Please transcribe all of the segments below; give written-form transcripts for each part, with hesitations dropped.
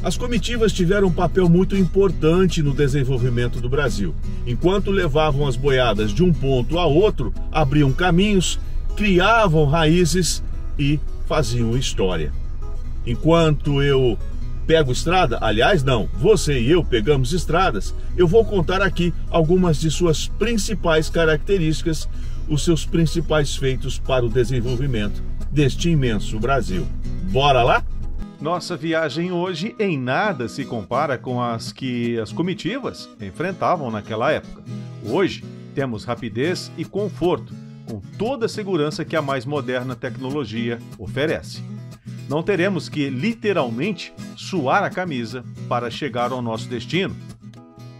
As comitivas tiveram um papel muito importante no desenvolvimento do Brasil. Enquanto levavam as boiadas de um ponto a outro, abriam caminhos, criavam raízes e faziam história. Enquanto eu pego estrada, aliás não, você e eu pegamos estradas, eu vou contar aqui algumas de suas principais características, os seus principais feitos para o desenvolvimento deste imenso Brasil. Bora lá? Nossa viagem hoje em nada se compara com as que as comitivas enfrentavam naquela época. Hoje temos rapidez e conforto, com toda a segurança que a mais moderna tecnologia oferece. Não teremos que, literalmente, suar a camisa para chegar ao nosso destino.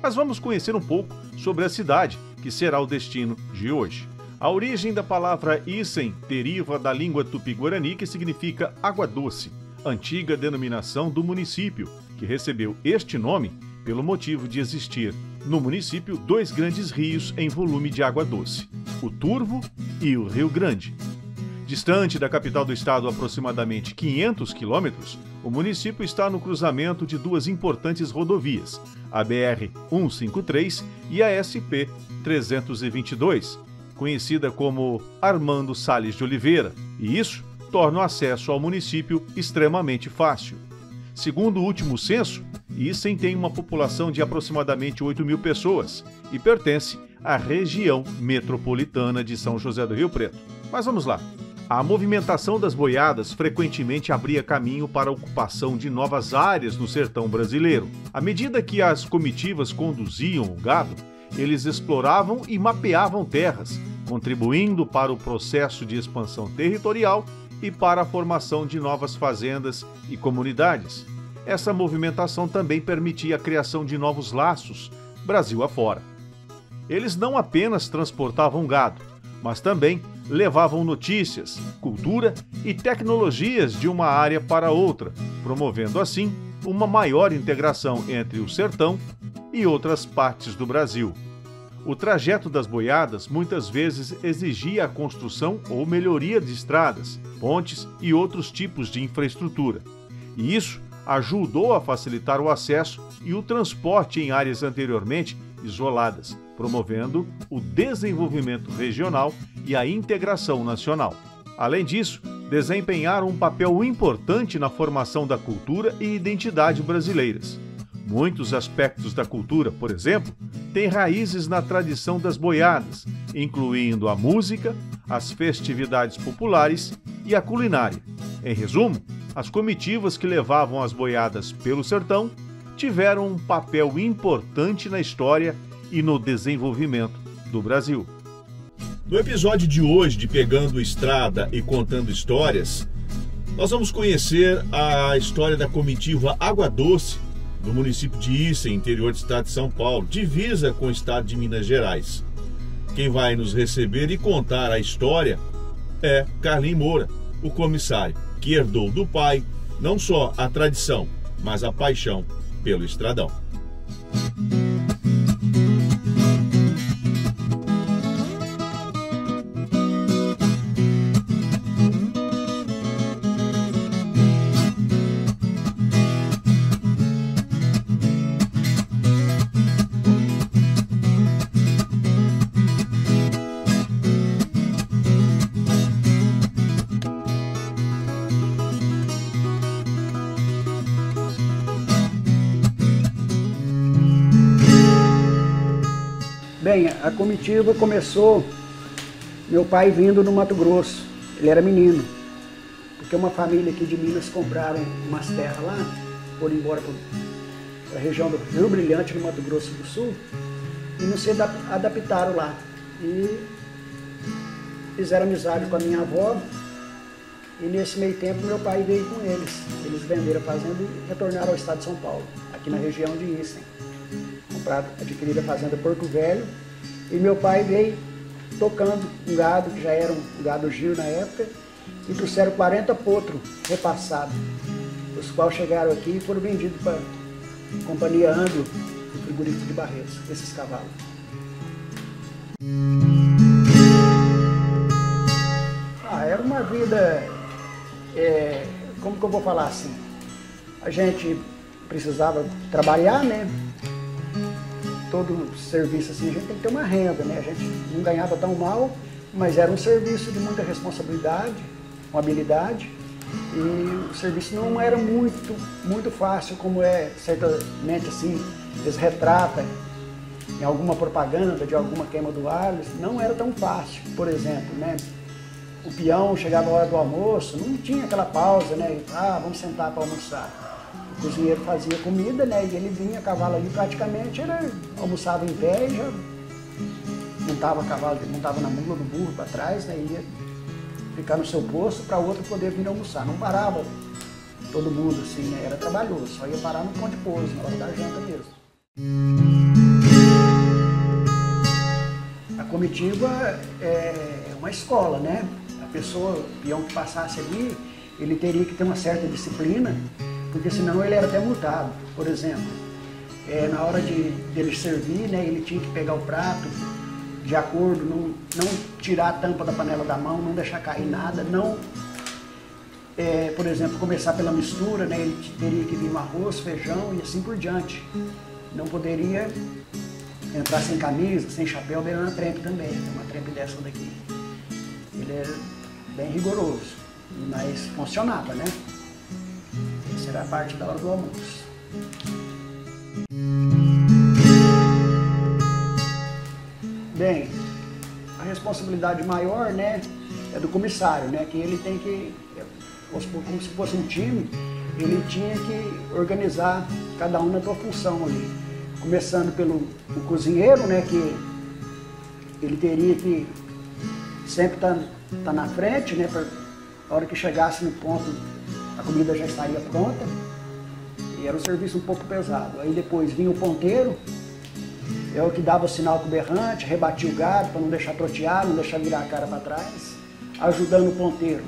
Mas vamos conhecer um pouco sobre a cidade, que será o destino de hoje. A origem da palavra Icem deriva da língua tupi-guarani, que significa água doce, antiga denominação do município, que recebeu este nome pelo motivo de existir no município dois grandes rios em volume de água doce, o Turvo e o Rio Grande. Distante da capital do estado aproximadamente 500 quilômetros, o município está no cruzamento de duas importantes rodovias, a BR-153 e a SP-322, conhecida como Armando Salles de Oliveira, e isso torna o acesso ao município extremamente fácil. Segundo o último censo, Icem tem uma população de aproximadamente 8.000 pessoas e pertence à região metropolitana de São José do Rio Preto. Mas vamos lá. A movimentação das boiadas frequentemente abria caminho para a ocupação de novas áreas no sertão brasileiro. À medida que as comitivas conduziam o gado, eles exploravam e mapeavam terras, contribuindo para o processo de expansão territorial e para a formação de novas fazendas e comunidades. Essa movimentação também permitia a criação de novos laços, Brasil afora. Eles não apenas transportavam gado, mas também levavam notícias, cultura e tecnologias de uma área para outra, promovendo assim uma maior integração entre o sertão e outras partes do Brasil. O trajeto das boiadas muitas vezes exigia a construção ou melhoria de estradas, pontes e outros tipos de infraestrutura. E isso ajudou a facilitar o acesso e o transporte em áreas anteriormente isoladas, promovendo o desenvolvimento regional e a integração nacional. Além disso, desempenharam um papel importante na formação da cultura e identidade brasileiras. Muitos aspectos da cultura, por exemplo, têm raízes na tradição das boiadas, incluindo a música, as festividades populares e a culinária. Em resumo, as comitivas que levavam as boiadas pelo sertão tiveram um papel importante na história e no desenvolvimento do Brasil. No episódio de hoje de Pegando Estrada e Contando Histórias, nós vamos conhecer a história da comitiva Água Doce, do município de Icem, interior do estado de São Paulo, divisa com o estado de Minas Gerais. Quem vai nos receber e contar a história é Carlinhos Moura, o comissário, que herdou do pai não só a tradição, mas a paixão pelo estradão. Bem, a comitiva começou, meu pai vindo no Mato Grosso, ele era menino, porque uma família aqui de Minas compraram umas terras lá, foram embora para a região do Rio Brilhante, no Mato Grosso do Sul, e não se adaptaram lá. E fizeram amizade com a minha avó, e nesse meio tempo meu pai veio com eles. Eles venderam a fazenda e retornaram ao estado de São Paulo, aqui na região de Icem. Adquiriram a fazenda Porto Velho, e meu pai veio tocando um gado, que já era um gado giro na época, e trouxeram 40 potros repassados, os quais chegaram aqui e foram vendidos para a companhia Ando, do frigorífico de Barretos, esses cavalos. Era uma vida, como que eu vou falar assim, a gente precisava trabalhar, né? Todo serviço assim, a gente tem que ter uma renda, né? A gente não ganhava tão mal, mas era um serviço de muita responsabilidade, uma habilidade, e o serviço não era muito fácil, como é certamente assim, eles retratam em alguma propaganda de alguma queima do alho, não era tão fácil. Por exemplo, né? O peão chegava a hora do almoço, não tinha aquela pausa, né? Vamos sentar para almoçar. O cozinheiro fazia comida, né? E ele vinha a cavalo ali, praticamente ele almoçava em pé e já montava a cavalo, montava na mula do burro para trás, né? Ia ficar no seu posto para o outro poder vir almoçar. Não parava todo mundo assim, né? Era trabalhoso, só ia parar no ponto de pouso, na hora da janta mesmo. A comitiva é uma escola, né? A pessoa, o peão que passasse ali, ele teria que ter uma certa disciplina, porque senão ele era até multado. Por exemplo, na hora dele servir, né, ele tinha que pegar o prato de acordo, não tirar a tampa da panela da mão, não deixar cair nada, não, por exemplo, começar pela mistura, né, ele teria que vir no arroz, feijão e assim por diante. Não poderia entrar sem camisa, sem chapéu, beirando a trempe também, uma trempe dessa daqui. Ele é bem rigoroso, mas funcionava, né? Essa era a parte da hora do almoço. Bem, a responsabilidade maior, né, é do comissário, né, que ele tem que, como se fosse um time, ele tinha que organizar cada um na sua função ali. Começando pelo cozinheiro, né, que ele teria que sempre estar na frente, né, para a hora que chegasse no ponto a comida já estaria pronta, e era um serviço um pouco pesado. Aí depois vinha o ponteiro, é o que dava o sinal com o berrante, rebatia o gado para não deixar trotear, não deixar virar a cara para trás. Ajudando o ponteiro,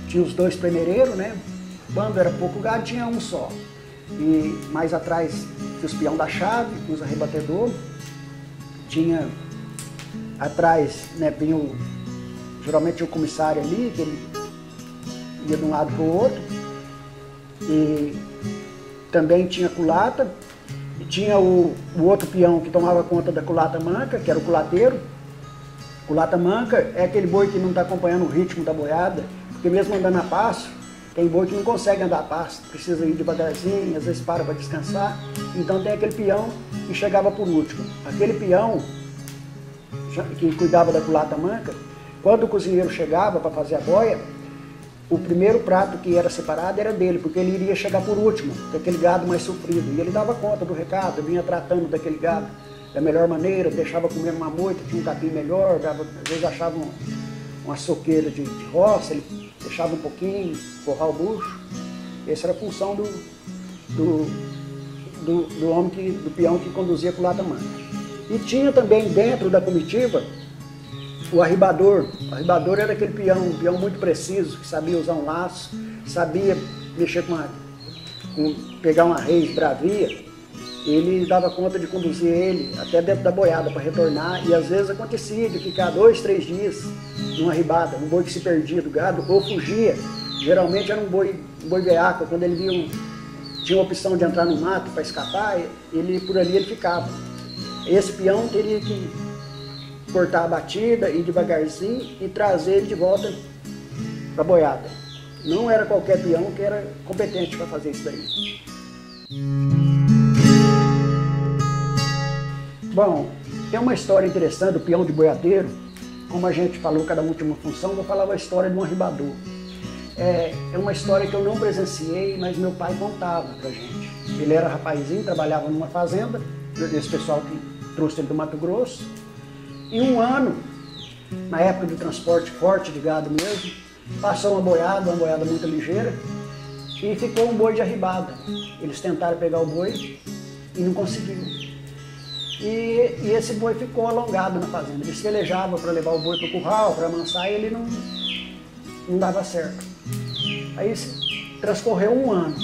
tinha os dois primeireiros, né? Quando era pouco gado, tinha um só. E mais atrás tinha os peão da chave, os arrebatedor. Tinha atrás, né, geralmente tinha o comissário ali, que ele ia de um lado para o outro. E também tinha culata. E tinha o outro peão que tomava conta da culata manca, que era o culateiro. Culata manca é aquele boi que não está acompanhando o ritmo da boiada, porque mesmo andando a passo, tem boi que não consegue andar a passo, precisa ir devagarzinho, às vezes para descansar. Então tem aquele peão que chegava por último. Aquele peão que cuidava da culata manca, quando o cozinheiro chegava para fazer a boia, o primeiro prato que era separado era dele, porque ele iria chegar por último, daquele gado mais sofrido. E ele dava conta do recado, vinha tratando daquele gado da melhor maneira, deixava comer uma moita, tinha um capim melhor, às vezes achava uma soqueira de roça, ele deixava um pouquinho, forrar o bucho. Essa era a função do homem, do peão que conduzia a culata manca. E tinha também dentro da comitiva o arribador. O arribador era aquele um peão muito preciso, que sabia usar um laço, sabia mexer pegar uma reis bravia. Ele dava conta de conduzir ele até dentro da boiada para retornar, e às vezes acontecia de ficar 2, 3 dias numa arribada, um boi que se perdia do gado ou fugia. Geralmente era um boi veaco, quando ele tinha a opção de entrar no mato para escapar, por ali ele ficava. Esse peão teria que cortar a batida, ir devagarzinho e trazer ele de volta para a boiada. Não era qualquer peão que era competente para fazer isso daí. Bom, tem uma história interessante do peão de boiadeiro. Como a gente falou, cada um tinha uma função, vou falar a história de um arribador. É uma história que eu não presenciei, mas meu pai contava pra gente. Ele era rapazinho, trabalhava numa fazenda, desse pessoal que trouxe ele do Mato Grosso. E um ano, na época do transporte forte de gado mesmo, passou uma boiada muito ligeira, e ficou um boi de arribada. Eles tentaram pegar o boi e não conseguiram. E esse boi ficou alongado na fazenda. Eles pelejavam para levar o boi para o curral, para amansar, e ele não dava certo. Aí transcorreu um ano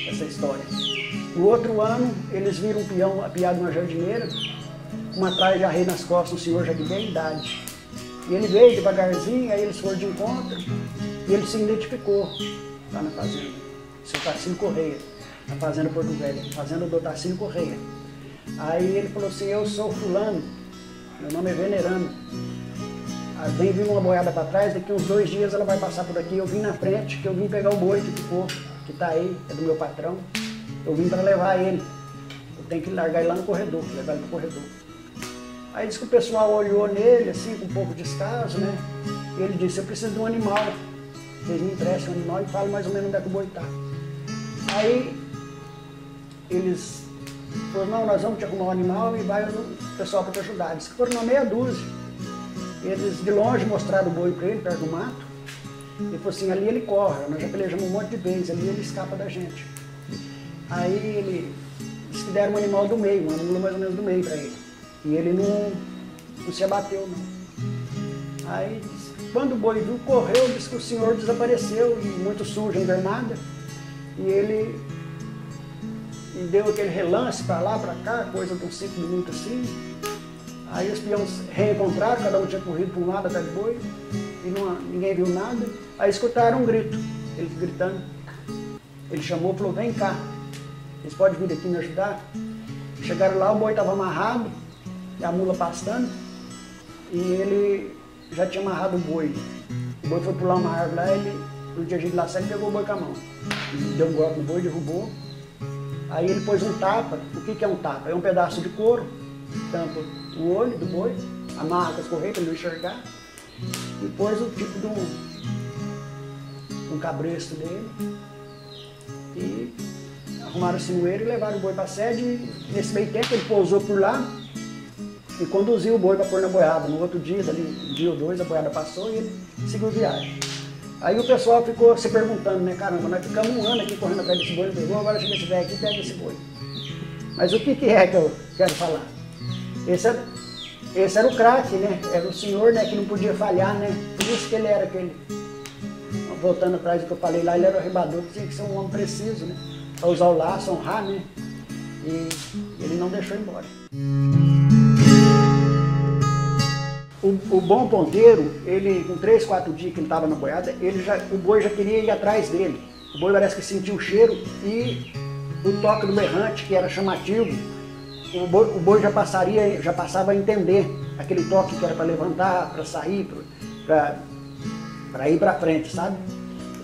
essa história. No outro ano, eles viram um peão apiado numa jardineira, uma tralha de arreio nas costas, um senhor já de bem idade. E ele veio devagarzinho, aí eles foram de encontro, e ele se identificou lá na fazenda, seu Tarcílio Correia. na Fazenda Porto Velho, Fazenda do Tarcínio Correia. Aí ele falou assim, eu sou fulano, meu nome é Venerano. Vem vindo uma boiada para trás, daqui uns 2 dias ela vai passar por aqui. Eu vim na frente, que eu vim pegar o boi que ficou, que está aí, é do meu patrão. Eu vim para levar ele. Eu tenho que largar ele lá no corredor, levar ele para o corredor. Aí disse que o pessoal olhou nele, assim, com um pouco de descaso, né? E ele disse, eu preciso de um animal. Vocês me emprestam um animal e falam mais ou menos onde é que o boi está. Aí eles falaram, não, nós vamos te arrumar um animal e vai o pessoal para te ajudar. Disse que foram uma meia dúzia. Eles de longe mostraram o boi para ele, perto do mato. Ele falou assim, ali ele corre, nós já pelejamos um monte de vezes, ali ele escapa da gente. Aí ele disse que deram um animal do meio, uma mula mais ou menos do meio para ele. E ele não se abateu, não. Aí, quando o boi viu, correu, disse que o senhor desapareceu, e muito sujo, invernada. E ele deu aquele relance para lá, para cá, coisa de uns 5 minutos assim. Aí os peões reencontraram, cada um tinha corrido para um lado atrás do boi, e ninguém viu nada. Aí escutaram um grito, eles gritando. Ele chamou e falou, vem cá, vocês podem vir aqui me ajudar? Chegaram lá, o boi estava amarrado, e a mula pastando, e ele já tinha amarrado o boi. O boi foi pular uma árvore lá, no dia de laçar, ele pegou o boi com a mão. Ele deu um golpe no boi, derrubou. Aí ele pôs um tapa. O que é um tapa? É um pedaço de couro, tampa o olho do boi, amarra com as correias para ele não enxergar, e pôs o tipo de um cabresto dele, e arrumaram o sinueiro e levaram o boi para a sede. E nesse meio tempo ele pousou por lá e conduziu o boi para pôr na boiada. No outro dia, dali um dia ou 2, a boiada passou e ele seguiu viagem. Aí o pessoal ficou se perguntando, né, caramba, nós ficamos um ano aqui correndo atrás desse boi, não pegou, agora chega esse velho aqui e pega esse boi. Mas o que é que eu quero falar? Esse era o craque, né? Era o senhor, né, que não podia falhar, né? Por isso que ele era aquele... Voltando atrás do que eu falei lá, ele era o arrebador, que tinha que ser um homem preciso, né? Para usar o laço, honrar, né? E ele não deixou embora. O bom ponteiro, ele com 3, 4 dias que ele estava na boiada, o boi já queria ir atrás dele. O boi parece que sentiu o cheiro e o toque do berrante, que era chamativo, o boi já passava a entender aquele toque que era para levantar, para sair, para ir para frente, sabe?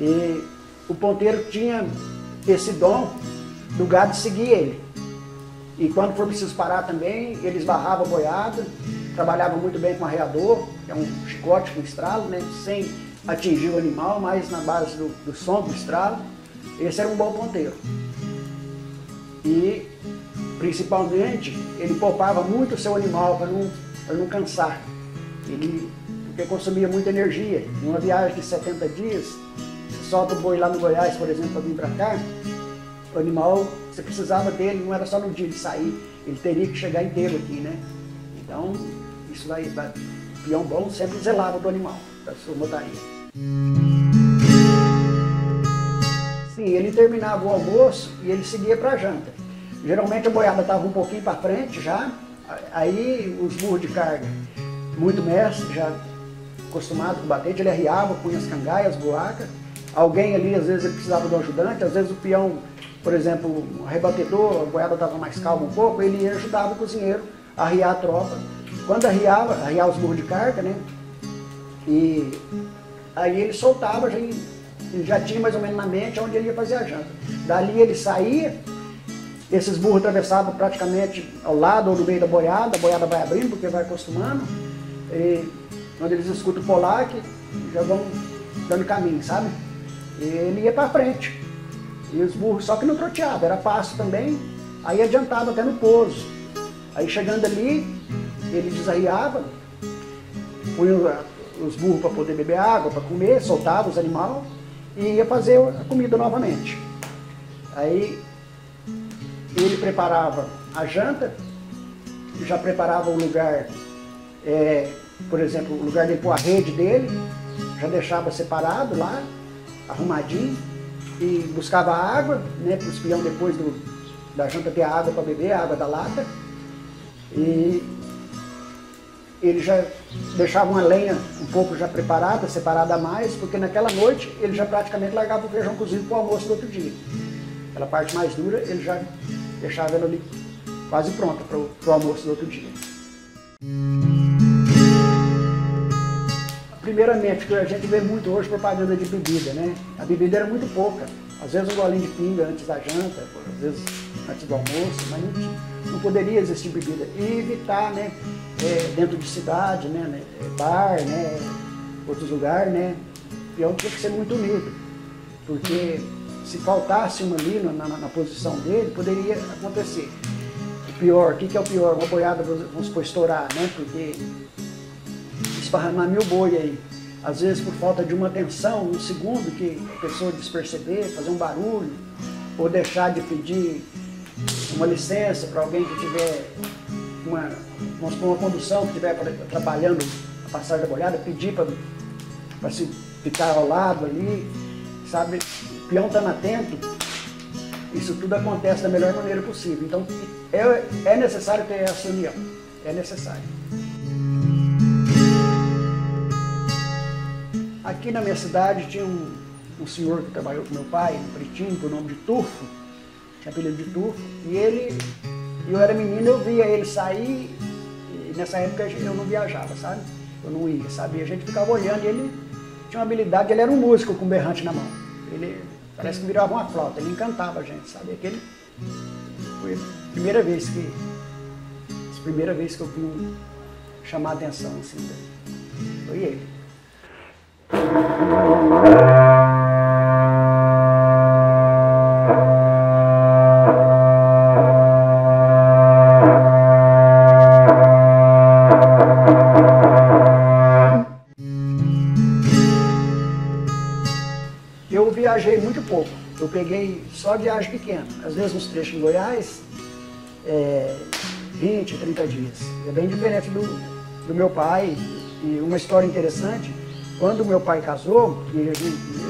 E o ponteiro tinha esse dom do gado seguir ele. E quando for preciso parar também, ele esbarrava a boiada, trabalhava muito bem com arreador, que é um chicote com estralo, né? Sem atingir o animal, mas na base do som do estralo. Esse era um bom ponteiro. E, principalmente, ele poupava muito o seu animal para não cansar. Porque consumia muita energia. Em uma viagem de 70 dias, você solta o boi lá no Goiás, por exemplo, para vir para cá, o animal, você precisava dele, não era só no dia de sair, ele teria que chegar inteiro aqui, né? Então, isso vai, o peão bom sempre zelava do animal, da sua montaria. Sim, ele terminava o almoço e ele seguia para a janta. Geralmente a boiada estava um pouquinho para frente já, aí os burros de carga, muito mestre, já acostumado com o batente, ele arriava, punha as cangaias, as buracas. Alguém ali, às vezes, ele precisava do ajudante, às vezes o peão, por exemplo, o rebatedor, a boiada estava mais calma um pouco, ele ajudava o cozinheiro a arriar a tropa. Quando arriava os burros de carga, né? E aí ele soltava, ele já tinha mais ou menos na mente onde ele ia fazer a janta. Dali ele saía, esses burros atravessavam praticamente ao lado ou no meio da boiada, a boiada vai abrindo porque vai acostumando. E quando eles escutam o polaque, já vão dando caminho, sabe? E ele ia para frente. E os burros, só que não troteava, era passo também, aí adiantava até no pouso. Aí chegando ali, ele desarriava, punha os burros para poder beber água, para comer, soltava os animais e ia fazer a comida novamente. Aí ele preparava a janta, já preparava o lugar, por exemplo, o lugar dele pôr a rede dele, já deixava separado lá, arrumadinho, e buscava água, né, para os peão depois da janta ter água para beber, a água da lata. E ele já deixava uma lenha um pouco já preparada, separada a mais, porque naquela noite ele já praticamente largava o feijão cozido para o almoço do outro dia. Aquela parte mais dura, ele já deixava ela ali quase pronta para o almoço do outro dia. Primeiramente, que a gente vê muito hoje propaganda de bebida, né? A bebida era muito pouca. Às vezes um golinho de pinga antes da janta, às vezes antes do almoço, mas não poderia existir bebida. E evitar, né, dentro de cidade, né, bar, né, outros lugares, né, o peão tinha que ser muito unido, porque se faltasse uma ali na posição dele, poderia acontecer. O pior, o que é o pior? Uma boiada, vamos supor, estourar, né, porque esparramar 1000 boi aí. Às vezes por falta de uma atenção, um segundo que a pessoa desperceber, fazer um barulho, ou deixar de pedir uma licença para alguém que tiver vamos supor, uma condução que estiver trabalhando a passagem da boiada, pedir para se ficar ao lado ali, sabe? O peão estando atento, isso tudo acontece da melhor maneira possível. Então é necessário ter essa união, é necessário. Aqui na minha cidade tinha um senhor que trabalhou com meu pai, um pretinho, por nome de Tufo, tinha apelido de Tufo, e eu era menino, eu via ele sair, e nessa época eu não viajava, sabe? Eu não ia, sabe? E a gente ficava olhando, e ele tinha uma habilidade, ele era um músico com berrante na mão. Ele parece que virava uma flauta, ele encantava a gente, sabe? Aquele foi a primeira vez que eu fui chamar a atenção, assim, foi ele. Eu viajei muito pouco, eu peguei só viagem pequena, às vezes uns trechos em Goiás, 20, 30 dias. É bem diferente do meu pai. E uma história interessante, quando meu pai casou, e ele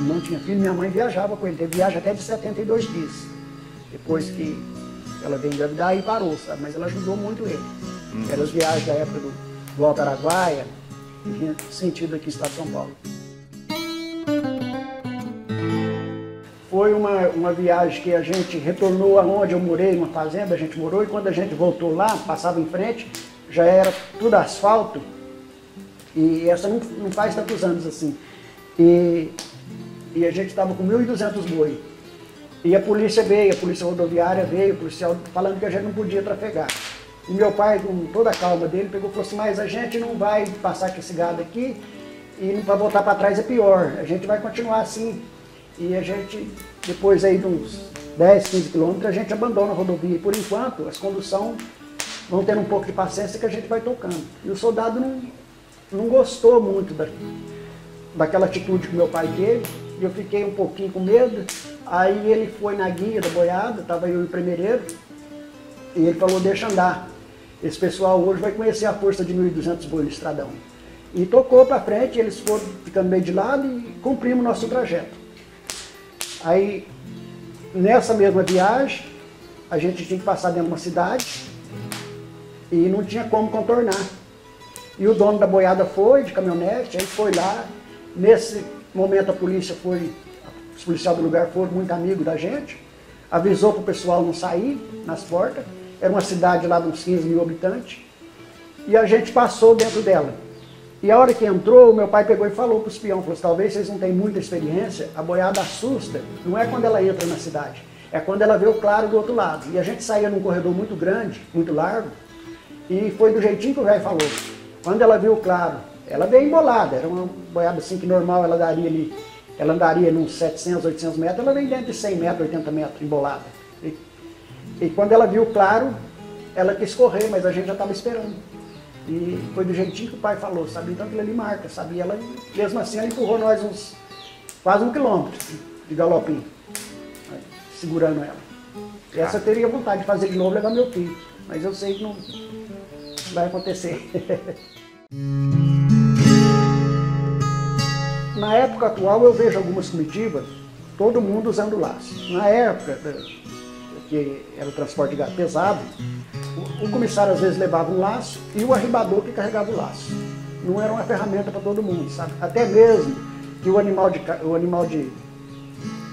não tinha filho, minha mãe viajava com ele, teve viagem até de 72 dias. Depois que ela veio engravidar e parou, sabe? Mas ela ajudou muito ele. Eram as viagens da época do Alto Araguaia, que vinha sentido aqui no estado de São Paulo. Foi uma viagem que a gente retornou aonde eu morei, numa fazenda, a gente morou, e quando a gente voltou lá, passava em frente, já era tudo asfalto, e essa não faz tantos anos assim. E a gente estava com 1.200 boi. E a polícia veio, a polícia rodoviária veio, o policial falando que a gente não podia trafegar. E meu pai, com toda a calma dele, pegou e falou assim, mas a gente não vai passar com esse gado aqui, e para voltar para trás é pior, a gente vai continuar assim. E a gente, depois aí de uns 10, 15 quilômetros, a gente abandona a rodovia. E por enquanto, as conduções vão tendo um pouco de paciência que a gente vai tocando. E o soldado não gostou muito daquela atitude que meu pai teve. E eu fiquei um pouquinho com medo. Aí ele foi na guia da boiada, estava eu e o primeiro, e ele falou, deixa andar. Esse pessoal hoje vai conhecer a força de 1.200 boi no estradão. E tocou para frente, eles foram ficando meio de lado e cumprimos o nosso trajeto. Aí, nessa mesma viagem, a gente tinha que passar dentro de uma cidade e não tinha como contornar. E o dono da boiada foi de caminhonete, aí foi lá. Nesse momento a polícia os policiais do lugar foram muito amigos da gente, avisou para o pessoal não sair nas portas. Era uma cidade lá de uns 15 mil habitantes. E a gente passou dentro dela. E a hora que entrou, o meu pai pegou e falou para os peões, falou assim, talvez vocês não tenham muita experiência, a boiada assusta, não é quando ela entra na cidade, é quando ela vê o claro do outro lado. E a gente saía num corredor muito grande, muito largo, e foi do jeitinho que o velho falou. Quando ela viu o claro, ela veio embolada, era uma boiada assim que normal ela andaria uns 700, 800 metros, ela veio dentro de 100 metros, 80 metros, embolada. E quando ela viu o claro, ela quis correr, mas a gente já estava esperando. E foi do jeitinho que o pai falou, sabe? Então aquilo ali marca, sabe? E ela, mesmo assim, ela empurrou nós quase 1 quilômetro de galopinho, segurando ela. E essa eu teria vontade de fazer de novo, levar meu filho, mas eu sei que não vai acontecer. Na época atual eu vejo algumas comitivas, todo mundo usando laço. Na época que era o transporte de gado pesado, o comissário às vezes levava um laço e o arribador que carregava o laço. Não era uma ferramenta para todo mundo, sabe? Até mesmo que o animal de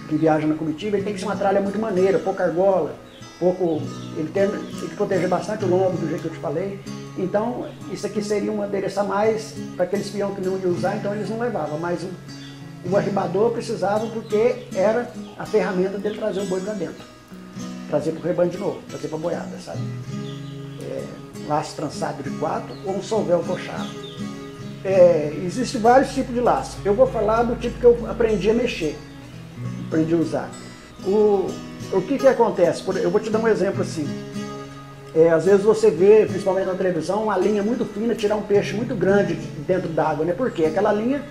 que viaja na comitiva, ele tem que ser uma tralha muito maneira, pouca argola, ele tem que proteger bastante o lombo, do jeito que eu te falei. Então, isso aqui seria um adereço a mais para aqueles peão que não iam usar, então eles não levavam. Mas o arribador precisava porque era a ferramenta dele trazer o boi para dentro. Trazer para o rebanho de novo, trazer para a boiada, sabe? Laço trançado de 4 ou um solvéu coxado. Existem vários tipos de laço. Eu vou falar do tipo que eu aprendi a mexer, aprendi a usar. O que acontece? Eu vou te dar um exemplo assim. Às vezes você vê, principalmente na televisão, uma linha muito fina tirar um peixe muito grande dentro d'água, né? Por quê? Aquela linha,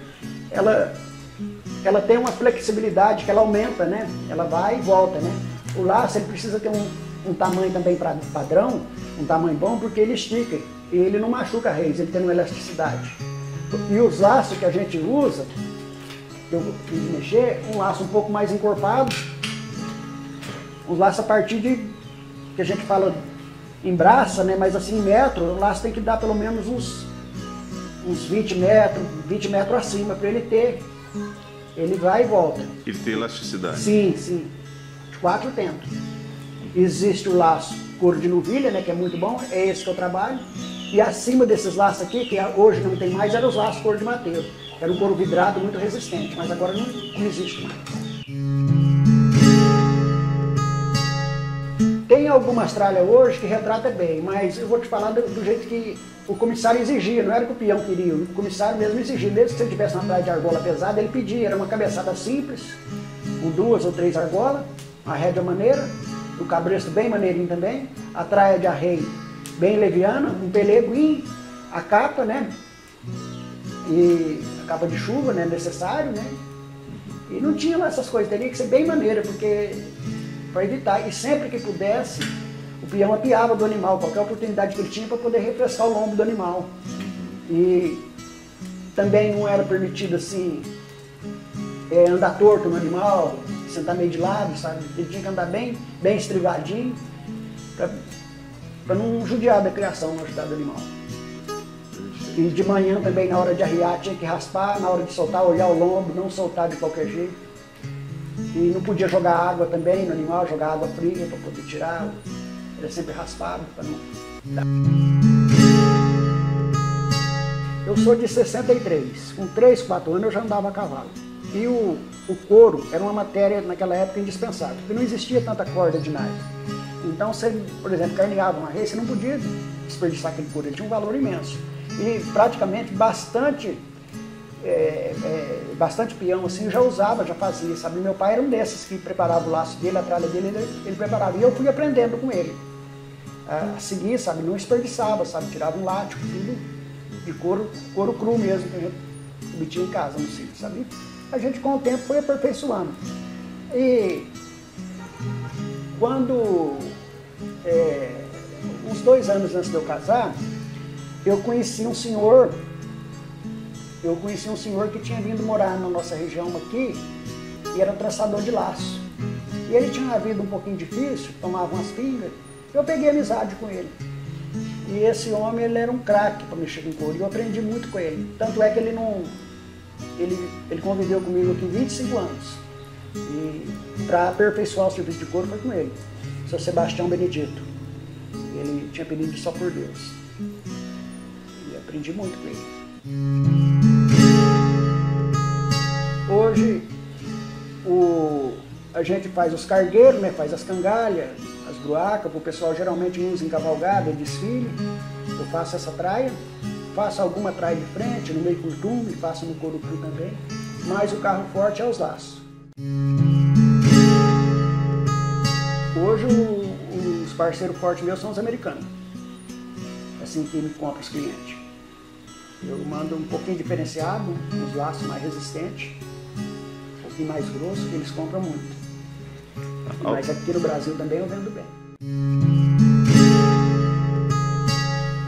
ela tem uma flexibilidade que ela aumenta, né? Ela vai e volta, né? O laço, ele precisa ter um tamanho também padrão, um tamanho bom, porque ele estica e ele não machuca a reis, ele tem uma elasticidade. E os laços que a gente usa, que eu fiz mexer, um laço um pouco mais encorpado, um laço a partir de, que a gente fala em braça, né, mas assim em metro, o laço tem que dar pelo menos uns 20 metros acima para ele ter. Ele vai e volta. Ele tem elasticidade? Sim, sim. De 4 tentos. Existe o laço couro de novilha, né, que é muito bom, é esse que eu trabalho. E acima desses laços aqui, que hoje não tem mais, eram os laços couro de mateiro. Era um couro vidrado muito resistente, mas agora não existe mais. Tem algumas tralhas hoje que retrata bem, mas eu vou te falar do jeito que o comissário exigia, não era que o peão queria, o comissário mesmo exigia. Mesmo que você tivesse uma tralha de argola pesada, ele pedia, era uma cabeçada simples, com 2 ou 3 argolas, uma rédea maneira, o cabresto bem maneirinho também, a traia de arreio bem leviana, um pelego e a capa, né? E a capa de chuva, né? Necessário, né? E não tinha lá essas coisas, teria que ser bem maneira, porque para evitar, e sempre que pudesse, o peão apiava do animal, qualquer oportunidade que ele tinha para poder refrescar o lombo do animal. E também não era permitido assim, andar torto no animal, sentar meio de lado, sabe? Ele tinha que andar bem estrivadinho, para não judiar da criação, não ajudar do animal. E de manhã também, na hora de arriar, tinha que raspar, na hora de soltar, olhar o lombo, não soltar de qualquer jeito. E não podia jogar água também no animal, jogar água fria para poder tirar. Era sempre raspado para não dar. Eu sou de 63, com 3, 4 anos eu já andava a cavalo. E o couro era uma matéria naquela época indispensável, porque não existia tanta corda de nylon. Então você, por exemplo, carneava uma reis, você não podia desperdiçar aquele couro, ele tinha um valor imenso. E praticamente bastante peão assim já usava, já fazia, sabe? Meu pai era um desses que preparava o laço dele, a tralha dele, ele preparava. E eu fui aprendendo com ele a seguir, sabe? Não desperdiçava, sabe? Tirava um látigo, tudo de couro cru mesmo, que a gente obtinha em casa no sítio, sabe? A gente com o tempo foi aperfeiçoando. E quando, uns 2 anos antes de eu casar, eu conheci um senhor que tinha vindo morar na nossa região aqui e era trançador de laço. E ele tinha uma vida um pouquinho difícil, tomava umas pingas, eu peguei amizade com ele. E esse homem, ele era um craque para mexer com couro e eu aprendi muito com ele. Tanto é que ele conviveu comigo aqui 25 anos. E para aperfeiçoar o serviço de couro foi com ele, o seu Sebastião Benedito. Ele tinha apelido de Só por Deus. E aprendi muito com ele. Hoje a gente faz os cargueiros, né? Faz as cangalhas, as bruacas, o pessoal geralmente usa em cavalgada, desfile. Eu faço essa traia, faço alguma traia de frente, no meio curtume, faço no couro cru também, mas o carro forte é os laços. Hoje os parceiros fortes meus são os americanos, assim que me compra os clientes. Eu mando um pouquinho diferenciado, uns laços mais resistentes, um pouquinho mais grosso, que eles compram muito. Mas aqui no Brasil também eu vendo bem.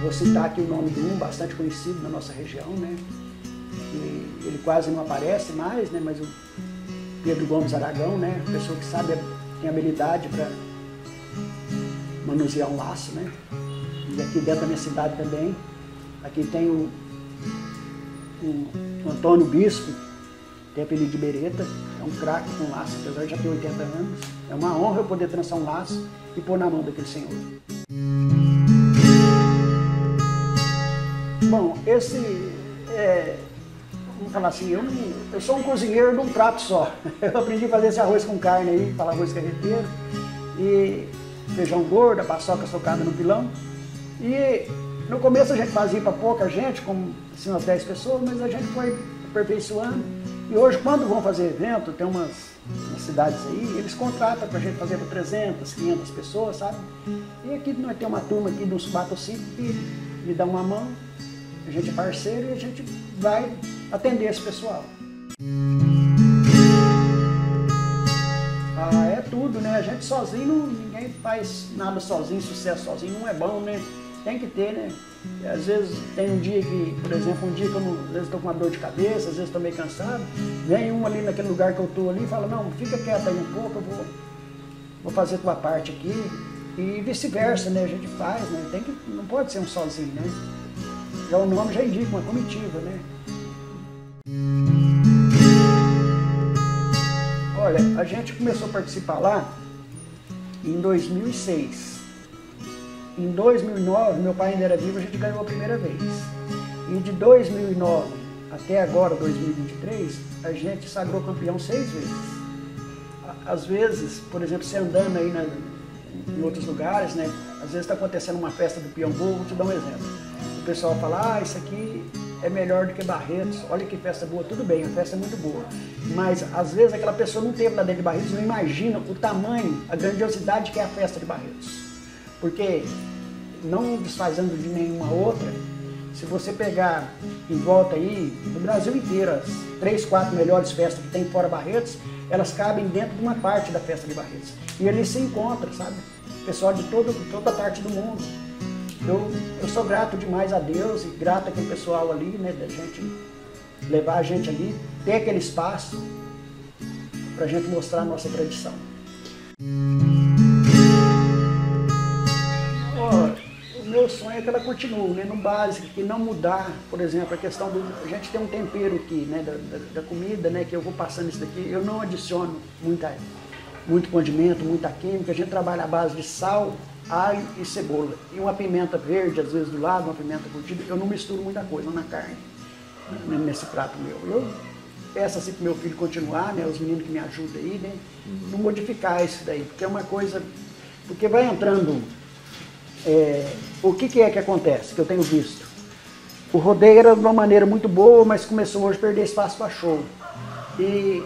Vou citar aqui o nome de um bastante conhecido na nossa região, né? E ele quase não aparece mais, né? Mas o Pedro Gomes Aragão, né? Pessoa que sabe, tem habilidade para manusear um laço, né? E aqui dentro da minha cidade também, aqui tem o Antônio Bispo, tem apelido de Bereta. é um craque com laço, apesar de já ter 80 anos. É uma honra eu poder trançar um laço e pôr na mão daquele senhor. Bom, vamos falar assim, eu sou um cozinheiro de um prato só. Eu aprendi a fazer esse arroz com carne aí, falar arroz carreteiro, e feijão gordo, a paçoca socada no pilão. E no começo a gente fazia para pouca gente, como assim, umas 10 pessoas, mas a gente foi aperfeiçoando. E hoje, quando vão fazer evento, tem umas cidades aí, eles contratam para a gente fazer para 300, 500 pessoas, sabe? E aqui nós temos uma turma aqui dos 4 ou 5 que me dá uma mão, a gente é parceiro e a gente vai atender esse pessoal. É tudo, né? A gente sozinho, ninguém faz nada sozinho, sucesso sozinho não é bom, né? Tem que ter, né? E às vezes tem um dia que, por exemplo, às vezes estou com uma dor de cabeça, às vezes estou meio cansado, vem um ali naquele lugar que eu estou ali e fala, não, fica quieto aí um pouco, eu vou fazer tua parte aqui. E vice-versa, né? A gente faz, né? Não pode ser um sozinho, né? Já o nome já indica, uma comitiva, né? Olha, a gente começou a participar lá em 2006. Em 2009, meu pai ainda era vivo, a gente ganhou a primeira vez. E de 2009 até agora, 2023, a gente sagrou campeão 6 vezes. Às vezes, por exemplo, você andando aí em outros lugares, né? Às vezes está acontecendo uma festa do Peão Burro, vou te dar um exemplo. O pessoal fala, isso aqui é melhor do que Barretos, olha que festa boa, tudo bem, a festa é muito boa. Mas às vezes aquela pessoa não teve lá dentro de Barretos, não imagina o tamanho, a grandiosidade que é a festa de Barretos. Porque, não desfazendo de nenhuma outra, se você pegar em volta aí, no Brasil inteiro, as 3, 4 melhores festas que tem fora Barretos, elas cabem dentro de uma parte da festa de Barretos. E ali se encontra, sabe? Pessoal de toda parte do mundo. Eu sou grato demais a Deus e grato àquele pessoal ali, né, da gente levar a gente ali, ter aquele espaço pra gente mostrar a nossa tradição. O meu sonho é que ela continue, né, no básico, que não mudar, por exemplo, a questão a gente tem um tempero aqui, né, da comida, né, que eu vou passando isso daqui, eu não adiciono muito condimento, muita química, a gente trabalha à base de sal, alho e cebola. E uma pimenta verde, às vezes do lado, uma pimenta curtida, eu não misturo muita coisa na carne, nesse prato meu. Eu peço assim para o meu filho continuar, né, os meninos que me ajudam aí, né, não modificar isso daí, porque é uma coisa, porque vai entrando, o que é que acontece, que eu tenho visto? O rodeio era de uma maneira muito boa, mas começou hoje a perder espaço para show. E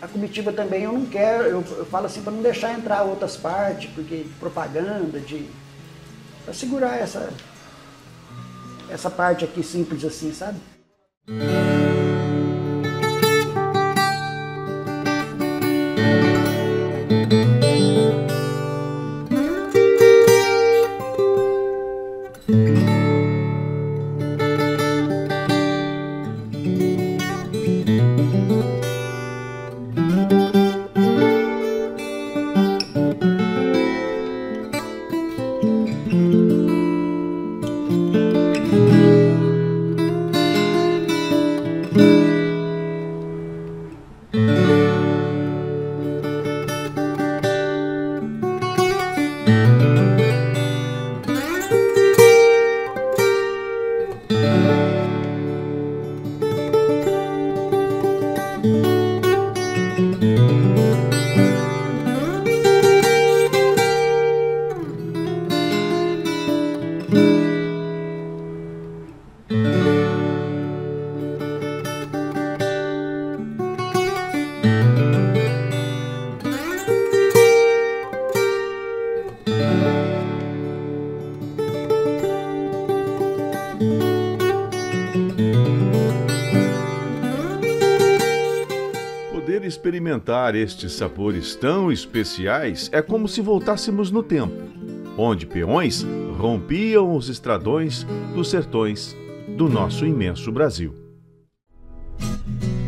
a comitiva também eu não quero, eu falo assim para não deixar entrar outras partes, porque propaganda, para segurar essa parte aqui simples assim, sabe? Experimentar estes sabores tão especiais é como se voltássemos no tempo, onde peões rompiam os estradões dos sertões do nosso imenso Brasil.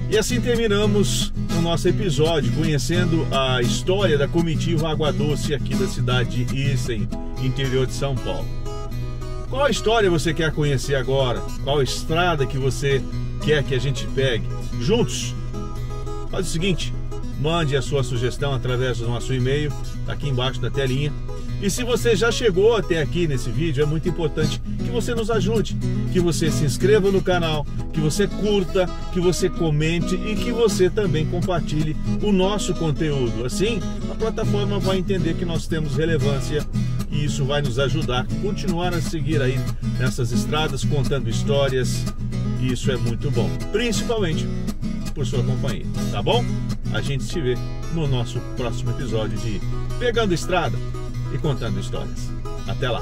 E assim terminamos o nosso episódio conhecendo a história da comitiva Água Doce aqui da cidade de Issem, interior de São Paulo. Qual história você quer conhecer agora? Qual estrada que você quer que a gente pegue? Juntos! Faz o seguinte, mande a sua sugestão através do nosso e-mail, aqui embaixo da telinha. E se você já chegou até aqui nesse vídeo, é muito importante que você nos ajude, que você se inscreva no canal, que você curta, que você comente e que você também compartilhe o nosso conteúdo. Assim, a plataforma vai entender que nós temos relevância e isso vai nos ajudar a continuar a seguir aí nessas estradas, contando histórias, e isso é muito bom, principalmente por sua companhia, tá bom? A gente se vê no nosso próximo episódio de Pegando Estrada e Contando Histórias. Até lá!